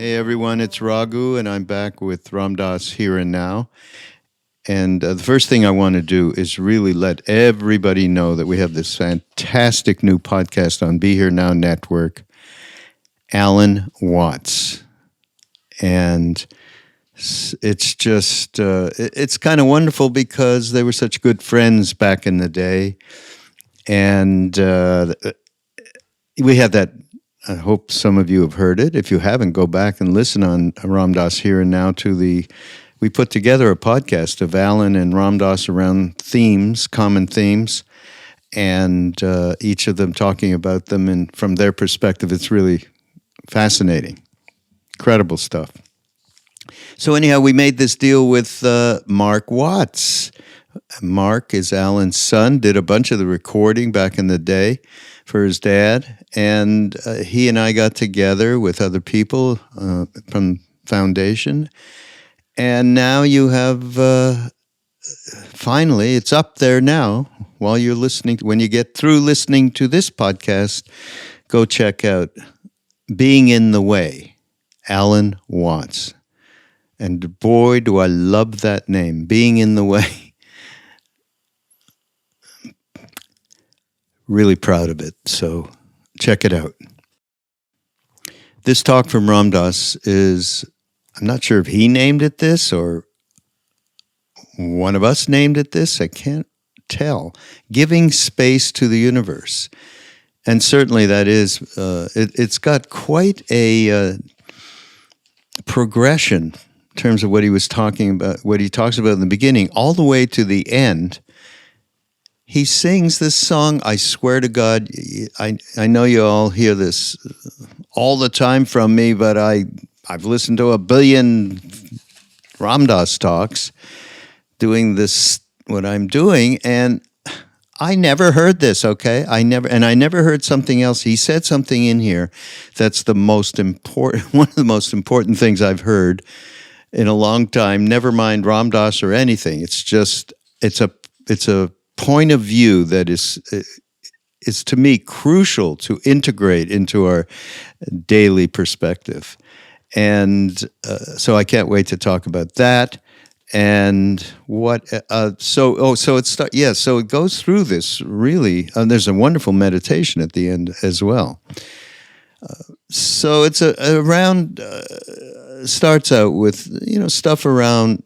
Hey everyone, it's Raghu, and I'm back with Ram Dass Here and Now. And the first thing I want to do is really let everybody know that we have this fantastic new podcast on Be Here Now Network, Alan Watts. And it's just, it's kind of wonderful because they were such good friends back in the day. And we had that. I hope some of you have heard it. If you haven't, go back and listen on Ram Dass Here and Now we put together a podcast of Alan and Ram Dass around themes, common themes, and each of them talking about them. And from their perspective, it's really fascinating. Incredible stuff. So anyhow, we made this deal with Mark Watts. Mark is Alan's son, did a bunch of the recording back in the day for his dad, and he and I got together with other people from Foundation, and now you have, finally, it's up there now while you're listening. When you get through listening to this podcast, go check out Being in the Way, Alan Watts. And boy, do I love that name, Being in the Way. Really proud of it, so check it out. This talk from Ram Dass is, I'm not sure if he named it this or one of us named it this, I can't tell. Giving space to the universe. And certainly that is, it's got quite a progression in terms of what he was talking about, what he talks about in the beginning, all the way to the end. He sings this song, I swear to God, I know you all hear this all the time from me, but I've listened to a billion Ram Dass talks doing this, what I'm doing, and I never heard this, okay? I never heard something else. He said something in here that's the most important, one of the most important things I've heard in a long time, never mind Ram Dass or anything. It's just, it's a point of view that is to me crucial to integrate into our daily perspective, and so I can't wait to talk about that. And what so it goes through this really. There's a wonderful meditation at the end as well. So it's around starts out with stuff around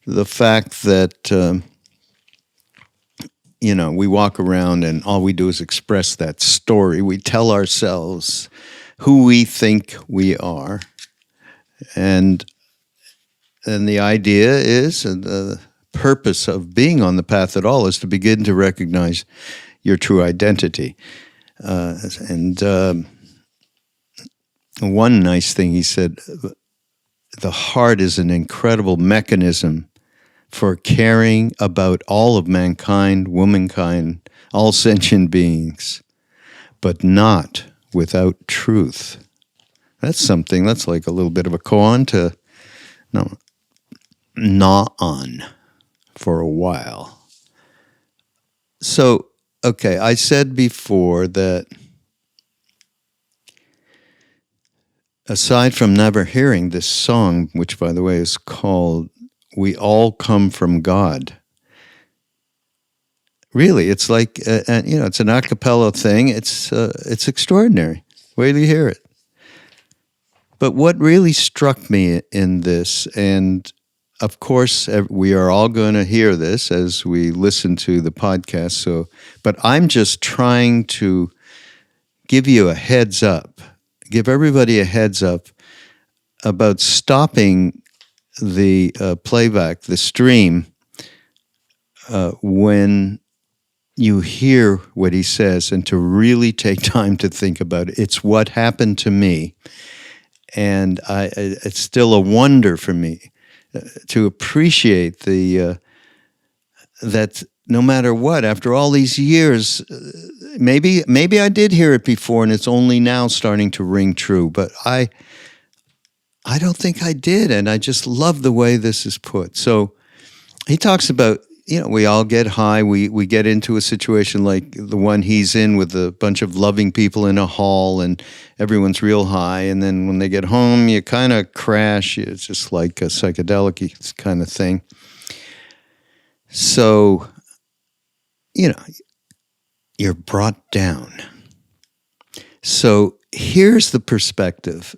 the fact that. We walk around and all we do is express that story. We tell ourselves who we think we are. And the idea is, the purpose of being on the path at all is to begin to recognize your true identity. And one nice thing he said, the heart is an incredible mechanism for caring about all of mankind, womankind, all sentient beings, but not without truth. That's something, that's like a little bit of a koan to gnaw on for a while. So, okay, I said before that aside from never hearing this song, which by the way is called We All Come from God. Really, it's like, it's an a cappella thing. It's extraordinary. Wait till you hear it. But what really struck me in this, and of course, we are all going to hear this as we listen to the podcast, but I'm just trying to give you a heads up, give everybody a heads up about stopping the playback, the stream, when you hear what he says, and to really take time to think about it. It's what happened to me, and it's still a wonder for me to appreciate that no matter what, after all these years, maybe I did hear it before, and it's only now starting to ring true, but I don't think I did, and I just love the way this is put. So he talks about we all get high. We get into a situation like the one he's in with a bunch of loving people in a hall and everyone's real high. And then when they get home, you kind of crash. It's just like a psychedelic kind of thing. So, you're brought down. So here's the perspective.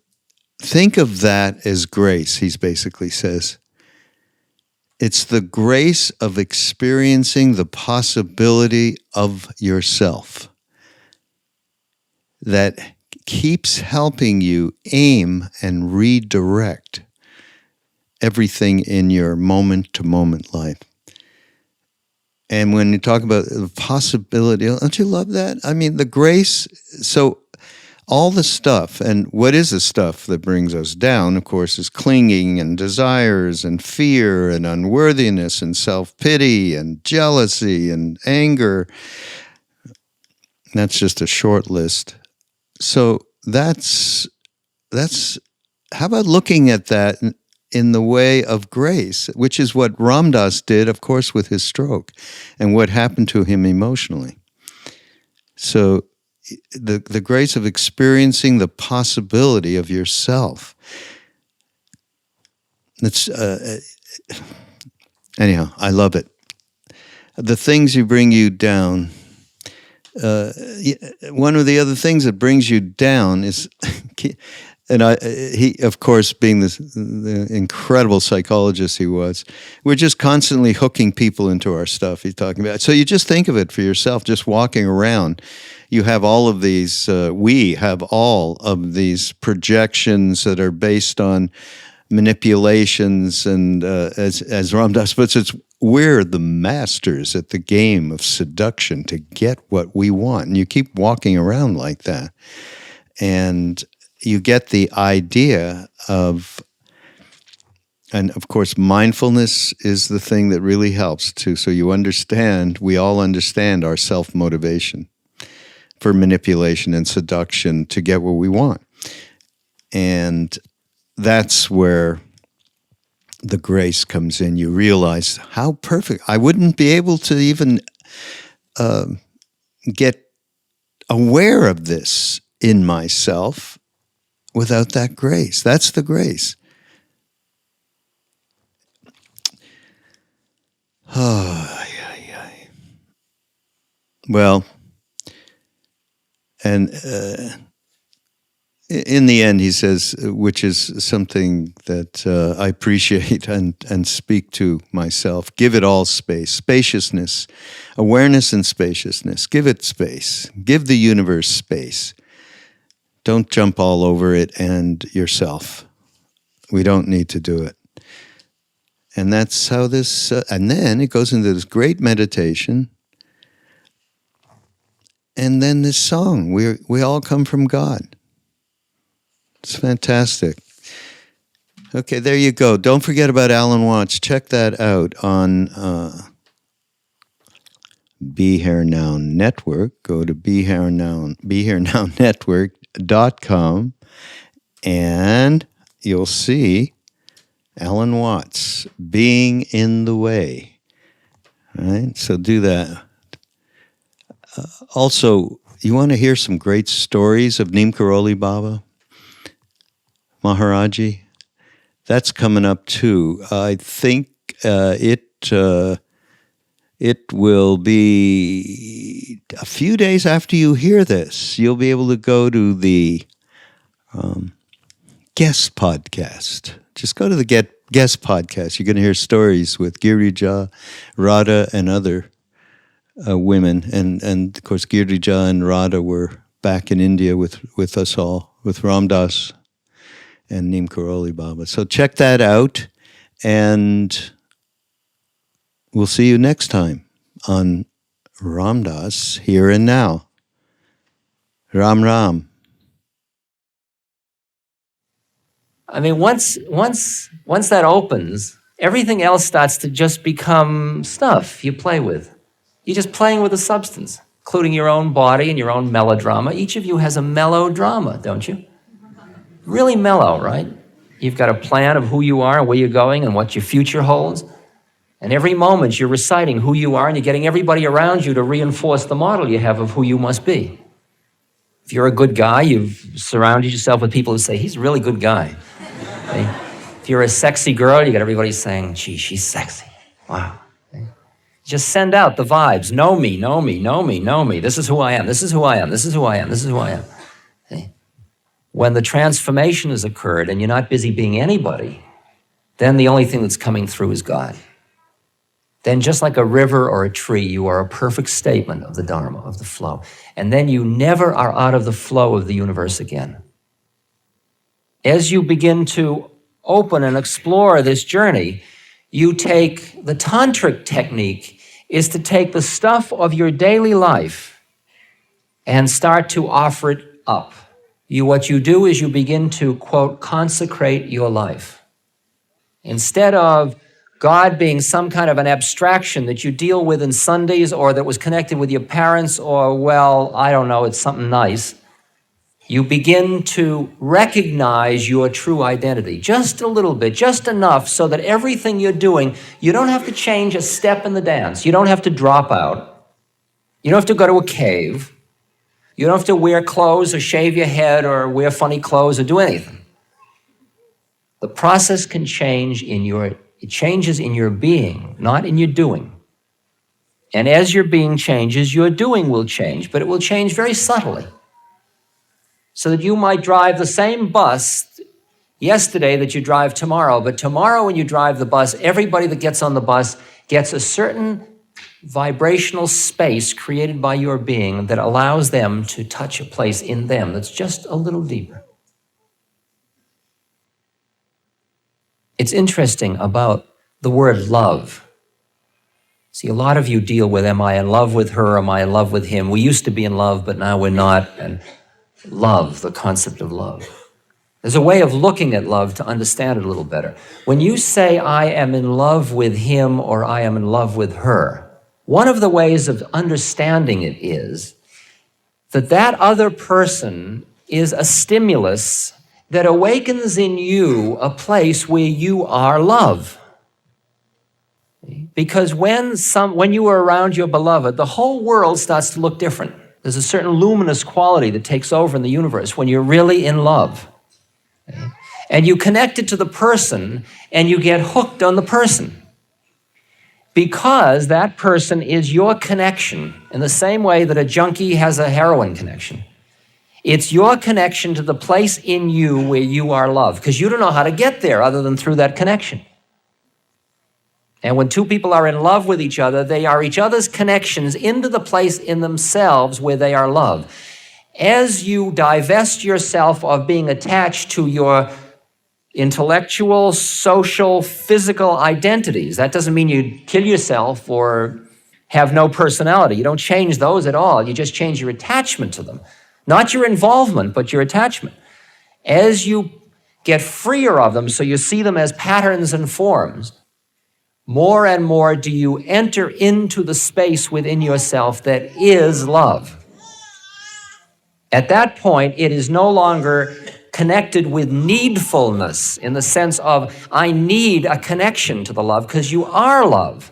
Think of that as grace, he basically says. It's the grace of experiencing the possibility of yourself that keeps helping you aim and redirect everything in your moment-to-moment life. And when you talk about the possibility, don't you love that? I mean, the grace, so all the stuff, and what is the stuff that brings us down, of course, is clinging and desires and fear and unworthiness and self-pity and jealousy and anger. That's just a short list. So that's how about looking at that in the way of grace, which is what Ram Dass did, of course, with his stroke and what happened to him emotionally. So the grace of experiencing the possibility of yourself. It's anyhow, I love it. The things you bring you down. One of the other things that brings you down is, and he, of course, being the incredible psychologist he was, we're just constantly hooking people into our stuff he's talking about. So you just think of it for yourself, just walking around. You have all of these, we have all of these projections that are based on manipulations, and as Ram Dass puts it, we're the masters at the game of seduction to get what we want. And you keep walking around like that. And you get the idea of, and of course, mindfulness is the thing that really helps too. So you understand, we all understand our self-motivation for manipulation and seduction to get what we want. And that's where the grace comes in. You realize how perfect. I wouldn't be able to even get aware of this in myself without that grace. That's the grace. Well, and in the end, he says, which is something that I appreciate and speak to myself, give it all space, spaciousness, awareness and spaciousness. Give it space. Give the universe space. Don't jump all over it and yourself. We don't need to do it. And that's how this, and then it goes into this great meditation. And then this song, we all come from God. It's fantastic. Okay, there you go. Don't forget about Alan Watts. Check that out on Be Here Now Network. Go to BeHereNowNetwork.com and you'll see Alan Watts, Being in the Way. All right, so do that. Also, you want to hear some great stories of Neem Karoli Baba? Maharaji? That's coming up too. I think it will be a few days after you hear this. You'll be able to go to the guest podcast. Just go to the guest podcast. You're going to hear stories with Girija, Radha, and other women. And of course, Girija and Radha were back in India with us all, with Ram Dass and Neem Karoli Baba. So check that out, and we'll see you next time on Ram Dass Here and Now. Ram Ram. I mean, once that opens, everything else starts to just become stuff you play with. You're just playing with a substance, including your own body and your own melodrama. Each of you has a melodrama, don't you? Really mellow, right? You've got a plan of who you are and where you're going and what your future holds. And every moment you're reciting who you are and you're getting everybody around you to reinforce the model you have of who you must be. If you're a good guy, you've surrounded yourself with people who say, he's a really good guy. Okay? If you're a sexy girl, you got everybody saying, gee, she's sexy. Wow. Okay? Just send out the vibes. Know me, know me, know me, know me. This is who I am. This is who I am. This is who I am. This is who I am. Okay? When the transformation has occurred and you're not busy being anybody, then the only thing that's coming through is God. Then just like a river or a tree, you are a perfect statement of the Dharma, of the flow. And then you never are out of the flow of the universe again. As you begin to open and explore this journey, you take the tantric technique is to take the stuff of your daily life and start to offer it up. What you do is you begin to, quote, consecrate your life. Instead of God being some kind of an abstraction that you deal with in Sundays or that was connected with your parents or, well, I don't know, it's something nice. You begin to recognize your true identity just a little bit, just enough so that everything you're doing, you don't have to change a step in the dance. You don't have to drop out. You don't have to go to a cave. You don't have to wear clothes or shave your head or wear funny clothes or do anything. The process can change it changes in your being, not in your doing. And as your being changes, your doing will change, but it will change very subtly. So that you might drive the same bus yesterday that you drive tomorrow, but tomorrow when you drive the bus, everybody that gets on the bus gets a certain vibrational space created by your being that allows them to touch a place in them that's just a little deeper. It's interesting about the word love. See, a lot of you deal with, am I in love with her? Am I in love with him? We used to be in love, but now we're not. And love, the concept of love. There's a way of looking at love to understand it a little better. When you say, I am in love with him or I am in love with her, one of the ways of understanding it is that that other person is a stimulus that awakens in you a place where you are love. Because when you are around your beloved, the whole world starts to look different. There's a certain luminous quality that takes over in the universe when you're really in love. And you connect it to the person and you get hooked on the person. Because that person is your connection in the same way that a junkie has a heroin connection. It's your connection to the place in you where you are loved, because you don't know how to get there other than through that connection. And when two people are in love with each other, they are each other's connections into the place in themselves where they are loved. As you divest yourself of being attached to your intellectual, social, physical identities, that doesn't mean you kill yourself or have no personality. You don't change those at all. You just change your attachment to them. Not your involvement, but your attachment. As you get freer of them, so you see them as patterns and forms, more and more do you enter into the space within yourself that is love. At that point, it is no longer connected with needfulness in the sense of, I need a connection to the love, because you are love.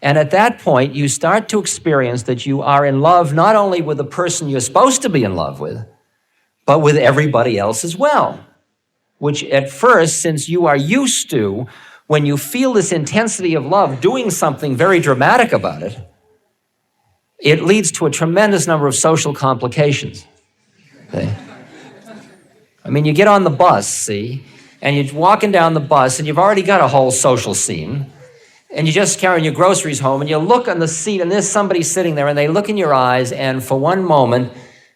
And at that point, you start to experience that you are in love not only with the person you're supposed to be in love with, but with everybody else as well. Which at first, since you are used to, when you feel this intensity of love, doing something very dramatic about it, it leads to a tremendous number of social complications. Okay? I mean, you get on the bus, see, and you're walking down the bus, and you've already got a whole social scene, and you're just carrying your groceries home, and you look on the seat, and there's somebody sitting there, and they look in your eyes, and for one moment,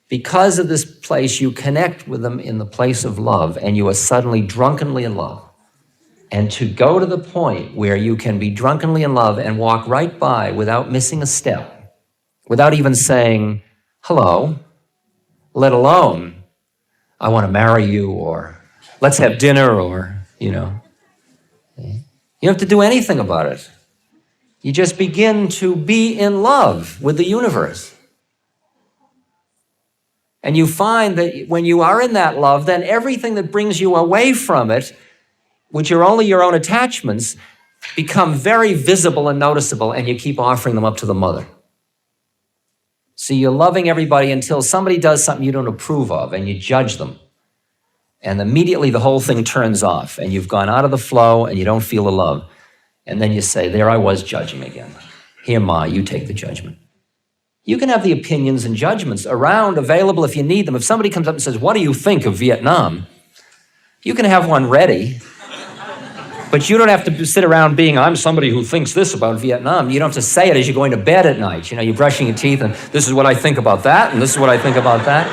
because of this place, you connect with them in the place of love, and you are suddenly drunkenly in love. And to go to the point where you can be drunkenly in love and walk right by without missing a step, without even saying, hello, let alone, I want to marry you, or let's have dinner, or, you know. You don't have to do anything about it. You just begin to be in love with the universe. And you find that when you are in that love, then everything that brings you away from it, which are only your own attachments, become very visible and noticeable, and you keep offering them up to the mother. So you're loving everybody until somebody does something you don't approve of, and you judge them. And immediately the whole thing turns off, and you've gone out of the flow, and you don't feel the love. And then you say, there I was judging again. Here, Ma, you take the judgment. You can have the opinions and judgments around, available if you need them. If somebody comes up and says, what do you think of Vietnam? You can have one ready, but you don't have to sit around being, I'm somebody who thinks this about Vietnam. You don't have to say it as you're going to bed at night. You know, you're brushing your teeth, and this is what I think about that, and this is what I think about that.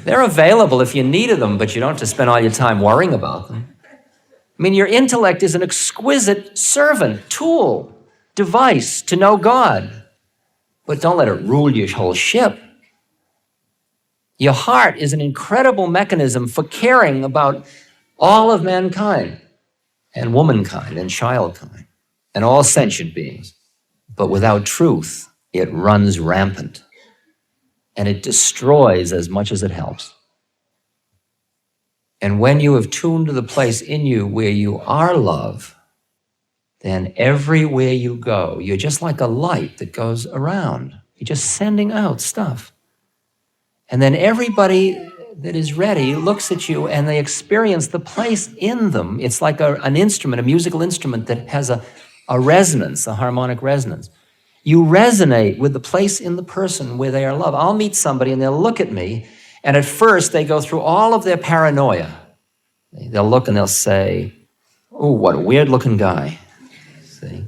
They're available if you needed them, but you don't have to spend all your time worrying about them. I mean, your intellect is an exquisite servant, tool, device to know God, but don't let it rule your whole ship. Your heart is an incredible mechanism for caring about all of mankind and womankind and childkind and all sentient beings. But without truth, it runs rampant and it destroys as much as it helps. And when you have tuned to the place in you where you are love, then everywhere you go, you're just like a light that goes around. You're just sending out stuff. And then everybody that is ready looks at you and they experience the place in them. It's like an instrument, a musical instrument that has a resonance, a harmonic resonance. You resonate with the place in the person where they are loved. I'll meet somebody and they'll look at me, and at first they go through all of their paranoia. They'll look and they'll say, oh, what a weird looking guy. See?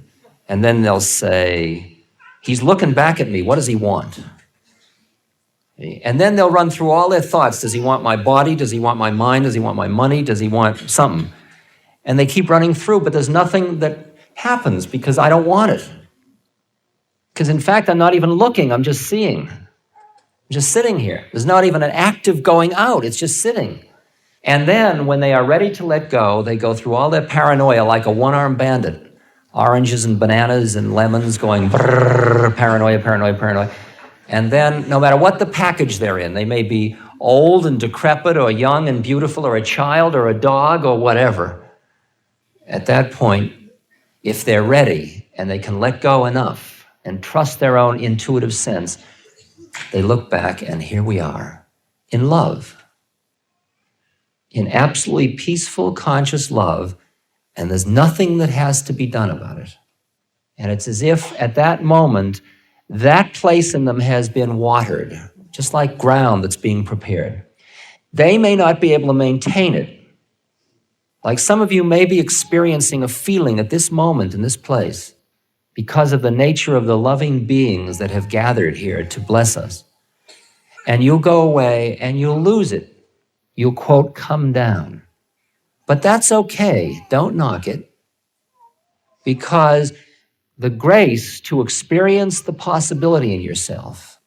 And then they'll say, he's looking back at me, what does he want? And then they'll run through all their thoughts. Does he want my body? Does he want my mind? Does he want my money? Does he want something? And they keep running through, but there's nothing that happens because I don't want it. Because in fact, I'm not even looking, I'm just seeing. I'm just sitting here. There's not even an active going out, it's just sitting. And then when they are ready to let go, they go through all their paranoia like a one-armed bandit. Oranges and bananas and lemons going brrr, paranoia, paranoia, paranoia. And then no matter what the package they're in, they may be old and decrepit or young and beautiful or a child or a dog or whatever. At that point, if they're ready and they can let go enough and trust their own intuitive sense, they look back and here we are in love, in absolutely peaceful, conscious love, and there's nothing that has to be done about it. And it's as if at that moment, that place in them has been watered, just like ground that's being prepared. They may not be able to maintain it. Like some of you may be experiencing a feeling at this moment in this place because of the nature of the loving beings that have gathered here to bless us. And you'll go away and you'll lose it. You'll, quote, come down. But that's okay. Don't knock it. Because the grace to experience the possibility in yourself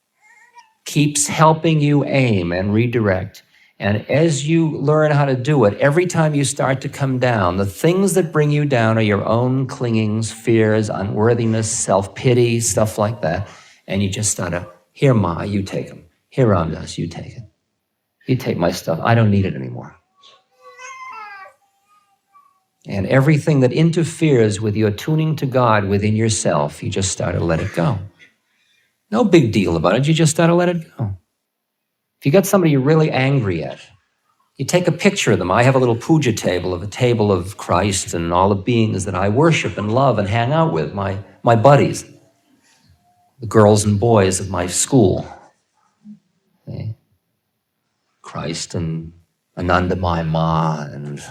keeps helping you aim and redirect. And as you learn how to do it, every time you start to come down, the things that bring you down are your own clingings, fears, unworthiness, self-pity, stuff like that. And you just start to, here, Ma, you take them. Here, Ramdas, you take it. You take my stuff. I don't need it anymore. And everything that interferes with your tuning to God within yourself, you just start to let it go. No big deal about it. You just start to let it go. If you got somebody you're really angry at, you take a picture of them. I have a little puja table of a table of Christ and all the beings that I worship and love and hang out with, my buddies, the girls and boys of my school. Okay? Christ and Anandamai Ma and,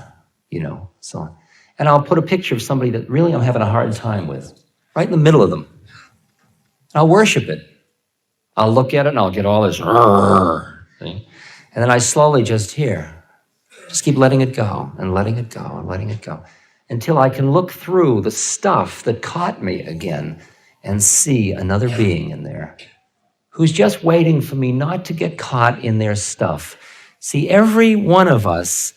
so on. And I'll put a picture of somebody that really I'm having a hard time with, right in the middle of them. I'll worship it. I'll look at it and I'll get all this, and then I slowly just keep letting it go and letting it go and letting it go until I can look through the stuff that caught me again and see another being in there who's just waiting for me not to get caught in their stuff. See, every one of us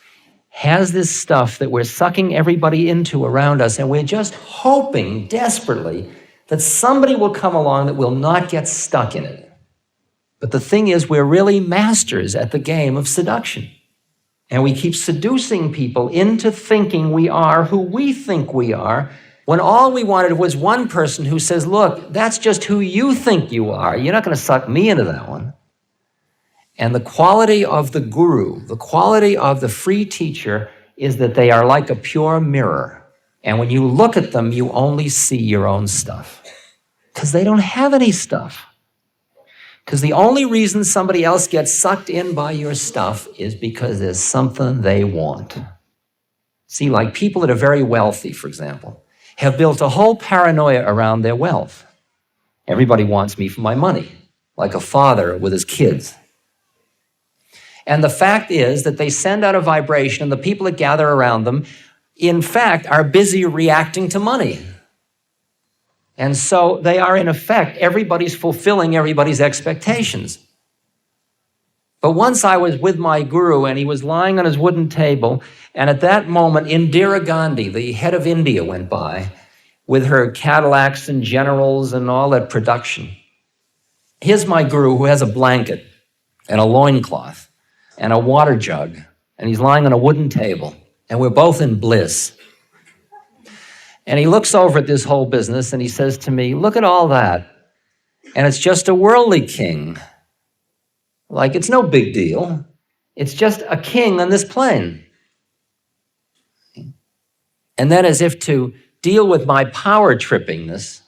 has this stuff that we're sucking everybody into around us, and we're just hoping desperately that somebody will come along that will not get stuck in it. But the thing is, we're really masters at the game of seduction. And we keep seducing people into thinking we are who we think we are, when all we wanted was one person who says, look, that's just who you think you are. You're not going to suck me into that one. And the quality of the guru, the quality of the free teacher, is that they are like a pure mirror. And when you look at them, you only see your own stuff. Because they don't have any stuff. Because the only reason somebody else gets sucked in by your stuff is because there's something they want. See, like people that are very wealthy, for example, have built a whole paranoia around their wealth. Everybody wants me for my money, like a father with his kids. And the fact is that they send out a vibration, and the people that gather around them, in fact, are busy reacting to money. And so they are, in effect, everybody's fulfilling everybody's expectations. But once I was with my guru, and he was lying on his wooden table, and at that moment, Indira Gandhi, the head of India, went by with her Cadillacs and generals and all that production. Here's my guru who has a blanket and a loincloth and a water jug, and he's lying on a wooden table, and we're both in bliss. And he looks over at this whole business and he says to me, look at all that. And it's just a worldly king. Like, it's no big deal. It's just a king on this plane. And then, as if to deal with my power trippingness,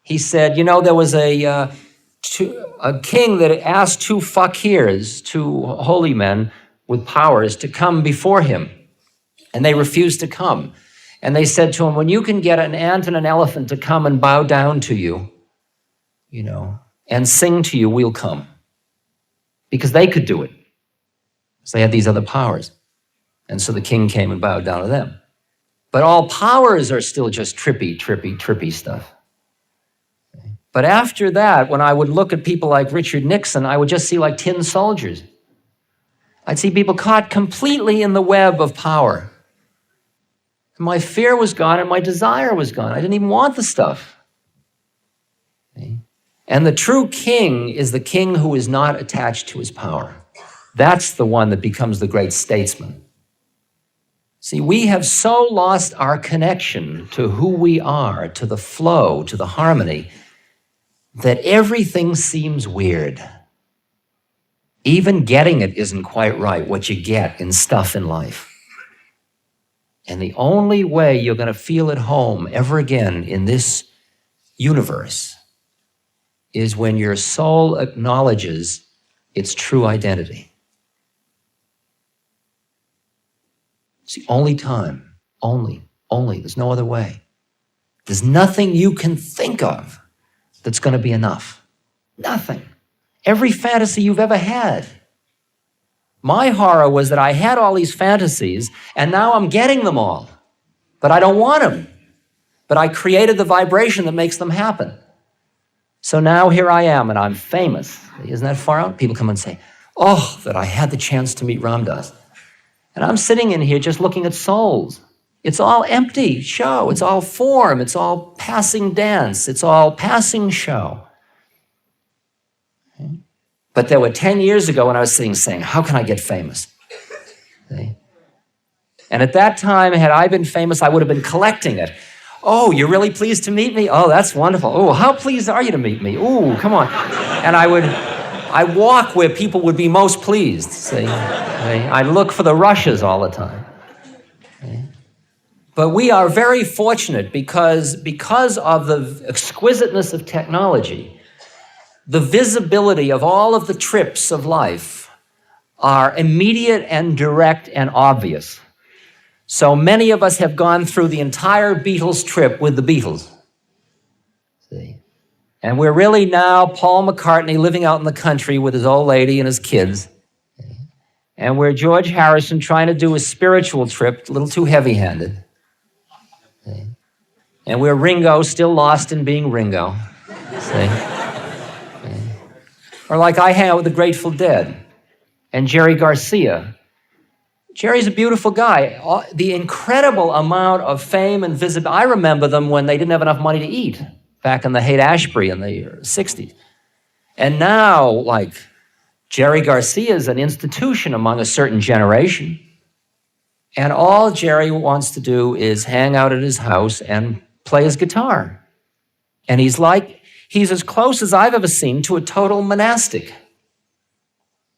he said, you know, there was a king that asked two fakirs, two holy men with powers, to come before him. And they refused to come. And they said to him, when you can get an ant and an elephant to come and bow down to you, you know, and sing to you, we'll come. Because they could do it. So they had these other powers. And so the king came and bowed down to them. But all powers are still just trippy stuff. But after that, when I would look at people like Richard Nixon, I would just see like tin soldiers. I'd see people caught completely in the web of power. My fear was gone and my desire was gone. I didn't even want the stuff. And the true king is the king who is not attached to his power. That's the one that becomes the great statesman. See, we have so lost our connection to who we are, to the flow, to the harmony, that everything seems weird. Even getting it isn't quite right, what you get in stuff in life. And the only way you're going to feel at home ever again in this universe is when your soul acknowledges its true identity. It's the only time, only, there's no other way. There's nothing you can think of that's going to be enough. Nothing. Every fantasy you've ever had. My horror was that I had all these fantasies, and now I'm getting them all, but I don't want them. But I created the vibration that makes them happen. So now here I am, and I'm famous. Isn't that far out? People come and say, oh, that I had the chance to meet Ram Dass. And I'm sitting in here just looking at souls. It's all empty show. It's all form. It's all passing dance. It's all passing show. Okay? But there were 10 years ago when I was sitting saying, how can I get famous? Okay? And at that time, had I been famous, I would have been collecting it. Oh, you're really pleased to meet me? Oh, that's wonderful. Oh, how pleased are you to meet me? Oh, come on. And I walk where people would be most pleased, see? I look for the rushes all the time. Okay? But we are very fortunate because of the exquisiteness of technology, the visibility of all of the trips of life are immediate and direct and obvious. So many of us have gone through the entire Beatles trip with the Beatles. See? And we're really now Paul McCartney living out in the country with his old lady and his kids. And we're George Harrison trying to do a spiritual trip, a little too heavy-handed. See? And we're Ringo, still lost in being Ringo. See? Or like I hang out with the Grateful Dead and Jerry Garcia. Jerry's a beautiful guy. The incredible amount of fame and visibility. I remember them when they didn't have enough money to eat back in the Haight-Ashbury in the 60s. And now, like, Jerry Garcia is an institution among a certain generation. And all Jerry wants to do is hang out at his house and play his guitar. And he's as close as I've ever seen to a total monastic.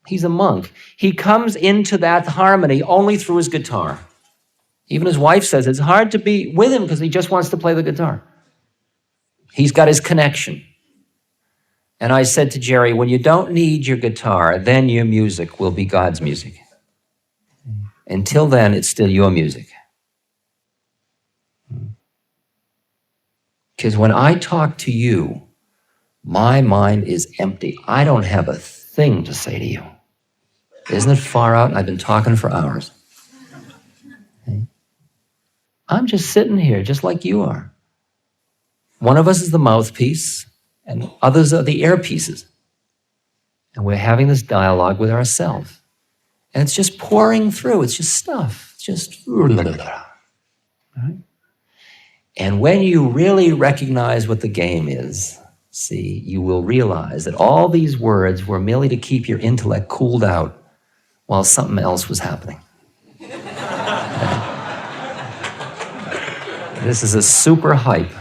He's a monk. He comes into that harmony only through his guitar. Even his wife says it's hard to be with him because he just wants to play the guitar. He's got his connection. And I said to Jerry, when you don't need your guitar, then your music will be God's music. Until then, it's still your music. Because when I talk to you, my mind is empty. I don't have a thing to say to you. Isn't it far out? I've been talking for hours. Okay. I'm just sitting here, just like you are. One of us is the mouthpiece, and others are the earpieces. And we're having this dialogue with ourselves. And it's just pouring through. It's just stuff. It's just... Right? And when you really recognize what the game is, see, you will realize that all these words were merely to keep your intellect cooled out while something else was happening. This is a super hype.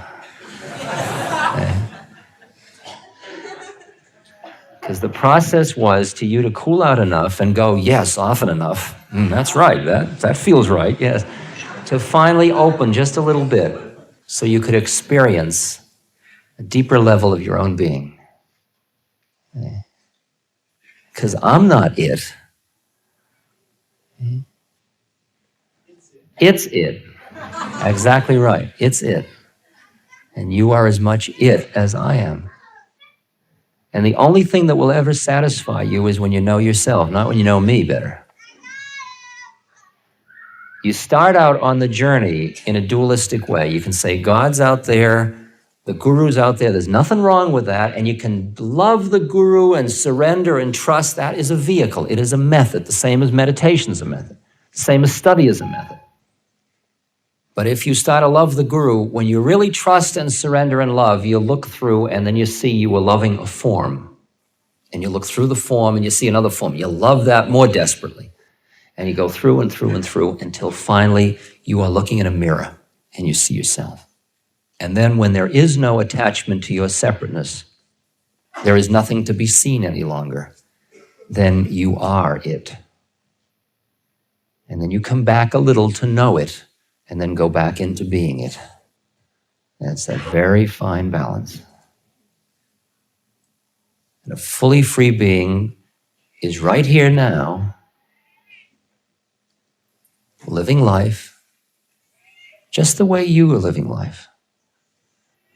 Because the process was to you to cool out enough and go, yes, often enough. That's right, that feels right, yes. To finally open just a little bit so you could experience a deeper level of your own being. Because I'm not it. It's it. Exactly right. It's it. And you are as much it as I am. And the only thing that will ever satisfy you is when you know yourself, not when you know me better. You start out on the journey in a dualistic way. You can say, God's out there, the guru's out there, there's nothing wrong with that, and you can love the guru and surrender and trust. That is a vehicle. It is a method, the same as meditation is a method, the same as study is a method. But if you start to love the guru, when you really trust and surrender and love, you look through and then you see you are loving a form. And you look through the form and you see another form. You love that more desperately. And you go through and through and through until finally you are looking in a mirror and you see yourself. And then when there is no attachment to your separateness, there is nothing to be seen any longer, then you are it. And then you come back a little to know it, and then go back into being it. That's that very fine balance. And a fully free being is right here now, living life just the way you are living life.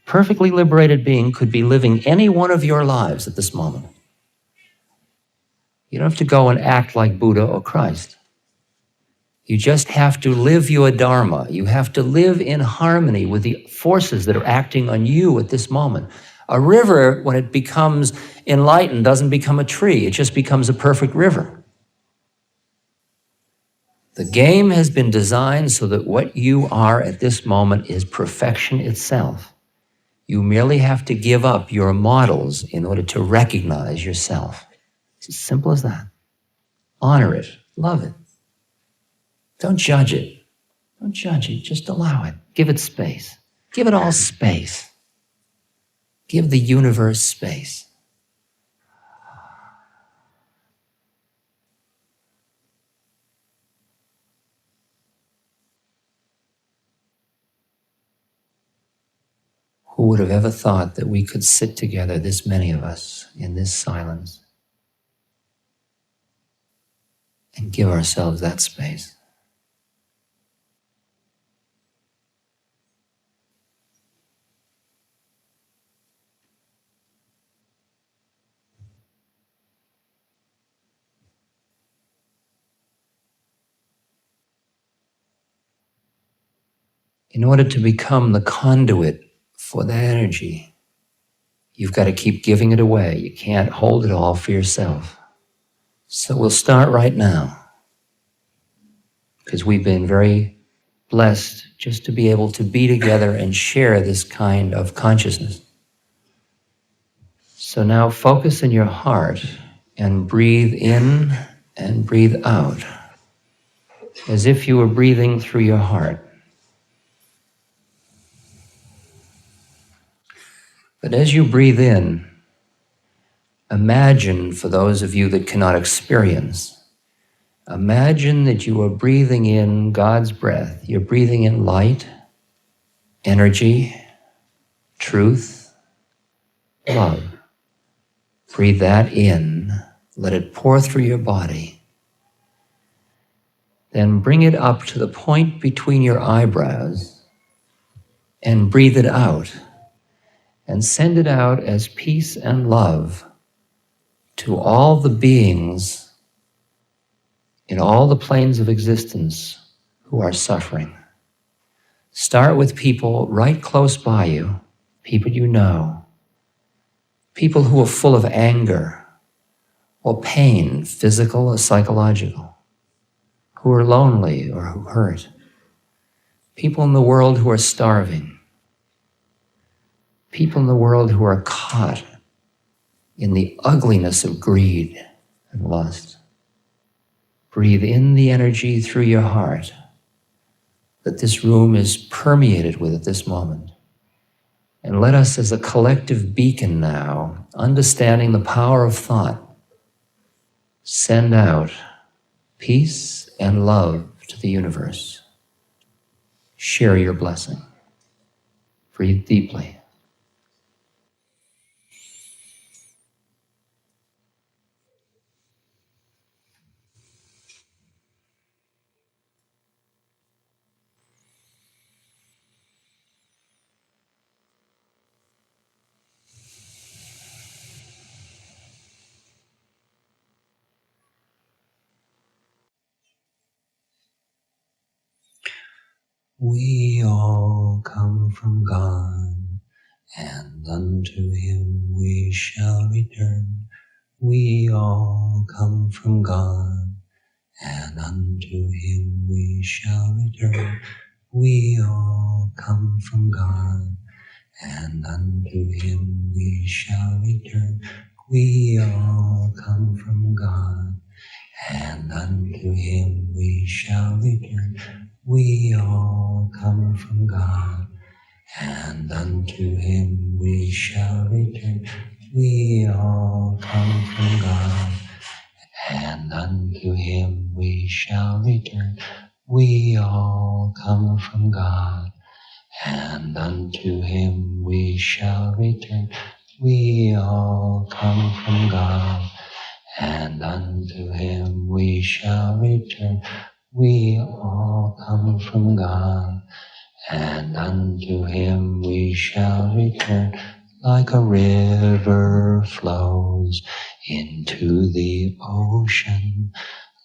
Perfectly liberated being could be living any one of your lives at this moment. You don't have to go and act like Buddha or Christ. You just have to live your Dharma. You have to live in harmony with the forces that are acting on you at this moment. A river, when it becomes enlightened, doesn't become a tree. It just becomes a perfect river. The game has been designed so that what you are at this moment is perfection itself. You merely have to give up your models in order to recognize yourself. It's as simple as that. Honor it. Love it. Don't judge it. Don't judge it. Just allow it. Give it space. Give it all space. Give the universe space. Who would have ever thought that we could sit together, this many of us, in this silence, and give ourselves that space? In order to become the conduit for that energy, you've got to keep giving it away. You can't hold it all for yourself. So we'll start right now, because we've been very blessed just to be able to be together and share this kind of consciousness. So now focus in your heart and breathe in and breathe out. as if you were breathing through your heart. But as you breathe in, imagine, for those of you that cannot experience, imagine that you are breathing in God's breath. You're breathing in light, energy, truth, love. Breathe that in. Let it pour through your body. Then bring it up to the point between your eyebrows and breathe it out. And send it out as peace and love to all the beings in all the planes of existence who are suffering. Start with people right close by you, people you know, people who are full of anger or pain, physical or psychological, who are lonely or who hurt, people in the world who are starving, people in the world who are caught in the ugliness of greed and lust. Breathe in the energy through your heart that this room is permeated with at this moment. And let us, as a collective beacon now, understanding the power of thought, send out peace and love to the universe. Share your blessing. Breathe deeply. We all come from God, and unto Him we shall return. We all come from God, and unto Him we shall return. We all come from God, and unto Him we shall return. We all come from God, and unto Him we shall return. We all come from God, and unto Him we shall return. We all come from God, and unto Him we shall return. We all come from God, and unto Him we shall return. We all come from God, and unto Him we shall return. We all come from God, and unto Him we shall return. Like a river flows into the ocean,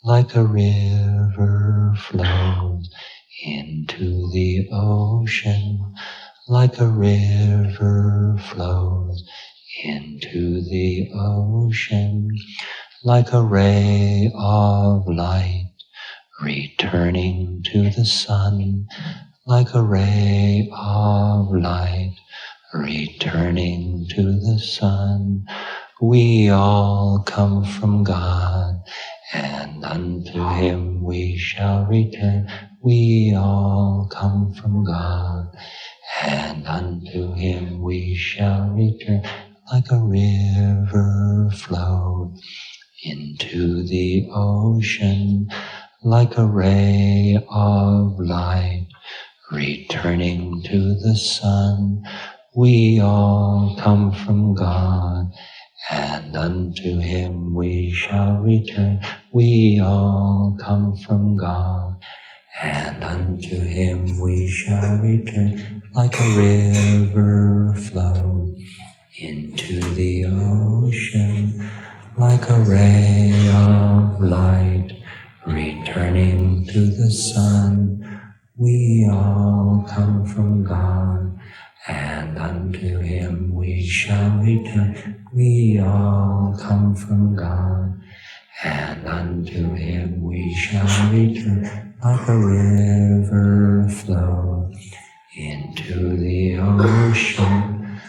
like a river flows into the ocean, like a river flows into the ocean, like a ray of light returning to the sun, like a ray of light returning to the sun. We all come from God, and unto Him we shall return. We all come from God, and unto Him we shall return. Like a river flowed into the ocean, like a ray of light returning to the sun. We all come from God, and unto Him we shall return. We all come from God, and unto Him we shall return. Like a river flowed into the ocean, like a ray of light returning to the sun. We all come from God, and unto Him we shall return. We all come from God, and unto Him we shall return. Like a river flow into the ocean,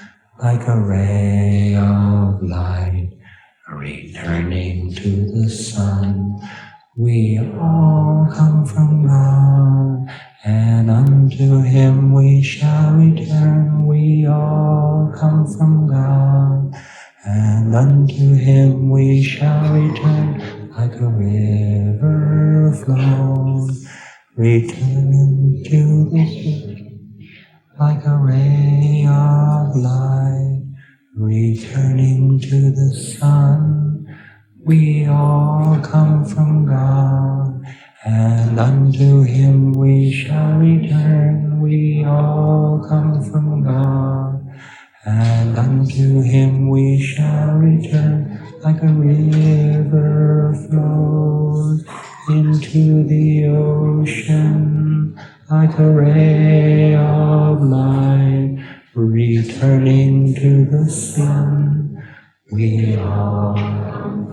like a ray of light returning to the sun. We all come from God, and unto Him we shall return. We all come from God, and unto Him we shall return. Like a river flows, returning to the sea, like a ray of light, returning to the sun. We all come from God, and unto Him we shall return. We all come from God, and unto Him we shall return. Like a river flows into the ocean, like a ray of light, returning to the sun. We all come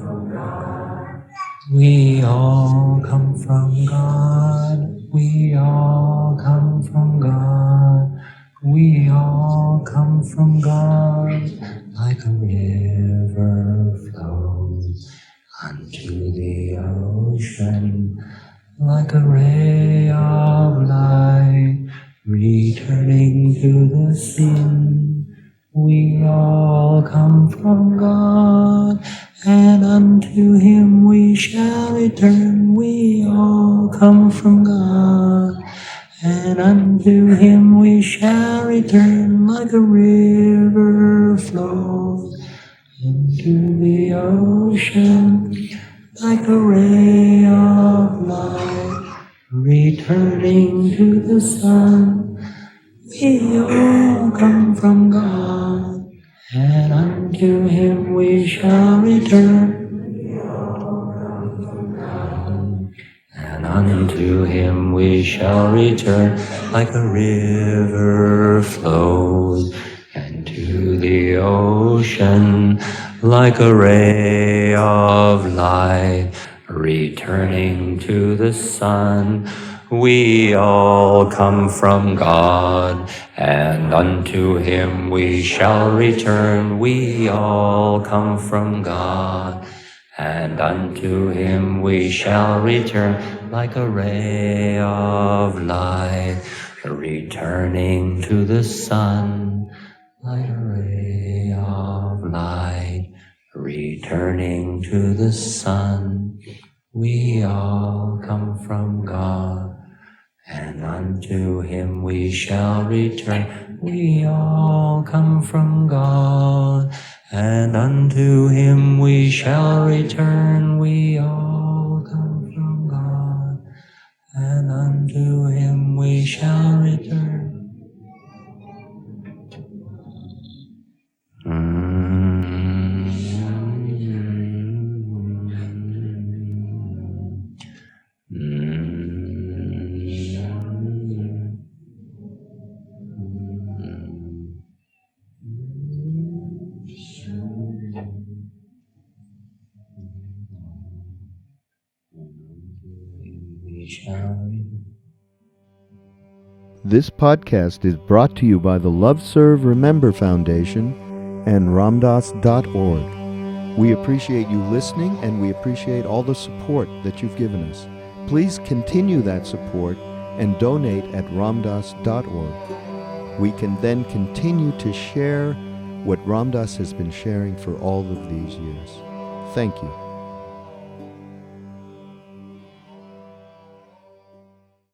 from God. We all come from God. We all come from God. Like a river flows unto the ocean, like a ray of light, returning to the sea. We all come from God, and unto Him we shall return. We all come from God, and unto Him we shall return. Like a river flows into the ocean, like a ray of light, returning to the sun. We all come from God, and unto Him we shall return. And unto Him we shall return. Like a river flows into the ocean, like a ray of light, returning to the sun. We all come from God, and unto Him we shall return. We all come from God, and unto Him we shall return. Like a ray of light, returning to the sun. Like a ray of light, returning to the sun. We all come from God, and unto Him we shall return. We all come from God, and unto Him we shall return. We all come from God, and unto Him we shall return. This podcast is brought to you by the Love Serve Remember Foundation and ramdas.org. We appreciate you listening, and we appreciate all the support that you've given us. Please continue that support and donate at ramdas.org. We can then continue to share what Ram Dass has been sharing for all of these years. Thank you.